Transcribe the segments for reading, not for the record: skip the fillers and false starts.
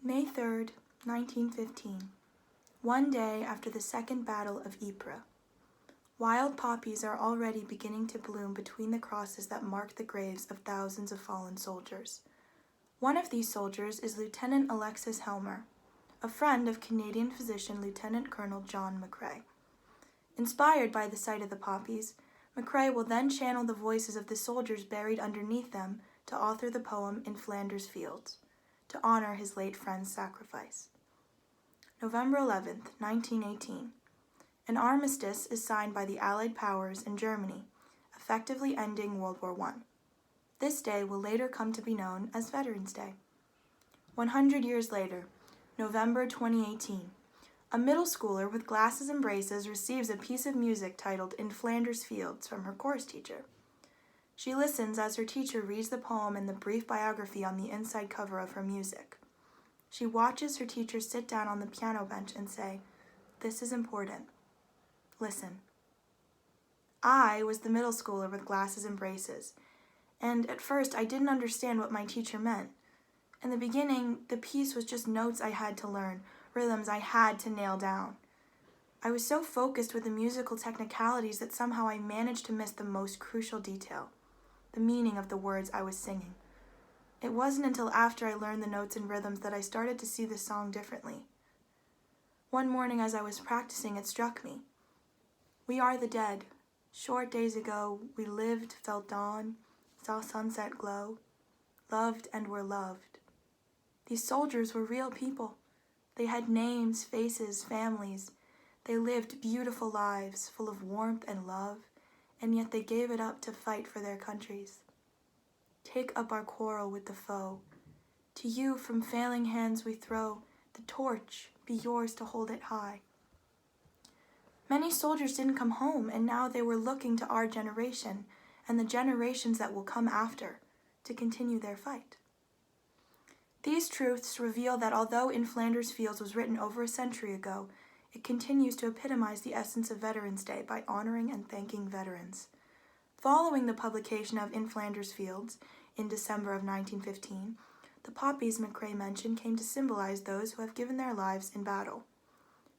May 3rd, 1915, one day after the Second Battle of Ypres. Wild poppies are already beginning to bloom between the crosses that mark the graves of thousands of fallen soldiers. One of these soldiers is Lieutenant Alexis Helmer, a friend of Canadian physician Lieutenant Colonel John McCrae. Inspired by the sight of the poppies, McCrae will then channel the voices of the soldiers buried underneath them to author the poem In Flanders Fields, to honor his late friend's sacrifice. November 11th, 1918. An armistice is signed by the Allied powers in Germany, effectively ending World War I. This day will later come to be known as Veterans Day. 100 years later, November 2018, a middle schooler with glasses and braces receives a piece of music titled In Flanders Fields from her course teacher. She listens as her teacher reads the poem and the brief biography on the inside cover of her music. She watches her teacher sit down on the piano bench and say, "This is important. Listen." I was the middle schooler with glasses and braces, and at first I didn't understand what my teacher meant. In the beginning, the piece was just notes I had to learn, rhythms I had to nail down. I was so focused with the musical technicalities that somehow I managed to miss the most crucial detail, the meaning of the words I was singing. It wasn't until after I learned the notes and rhythms that I started to see the song differently. One morning as I was practicing, it struck me. We are the dead. Short days ago, we lived, felt dawn, saw sunset glow, loved and were loved. These soldiers were real people. They had names, faces, families. They lived beautiful lives, full of warmth and love, and yet they gave it up to fight for their countries. Take up our quarrel with the foe. To you from failing hands we throw the torch, be yours to hold it high. Many soldiers didn't come home, and now they were looking to our generation and the generations that will come after to continue their fight. These truths reveal that although In Flanders Fields was written over a century ago, it continues to epitomize the essence of Veterans Day by honoring and thanking veterans. Following the publication of In Flanders Fields in December of 1915, the poppies McCrae mentioned came to symbolize those who have given their lives in battle.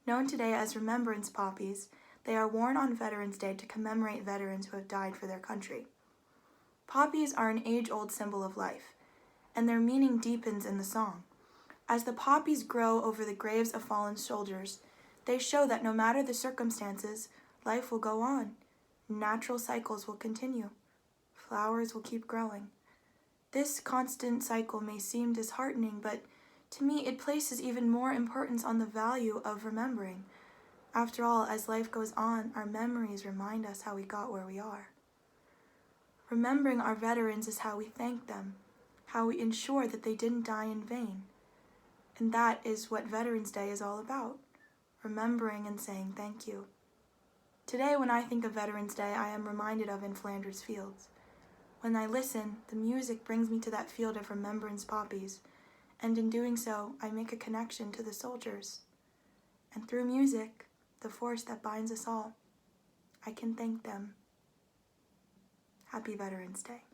Known today as remembrance poppies, they are worn on Veterans Day to commemorate veterans who have died for their country. Poppies are an age-old symbol of life, and their meaning deepens in the song. As the poppies grow over the graves of fallen soldiers, they show that no matter the circumstances, life will go on. Natural cycles will continue. Flowers will keep growing. This constant cycle may seem disheartening, but to me it places even more importance on the value of remembering. After all, as life goes on, our memories remind us how we got where we are. Remembering our veterans is how we thank them, how we ensure that they didn't die in vain. And that is what Veterans Day is all about, remembering and saying thank you. Today, when I think of Veterans Day, I am reminded of In Flanders Fields. When I listen, the music brings me to that field of remembrance poppies, and in doing so, I make a connection to the soldiers. And through music, the force that binds us all, I can thank them. Happy Veterans Day.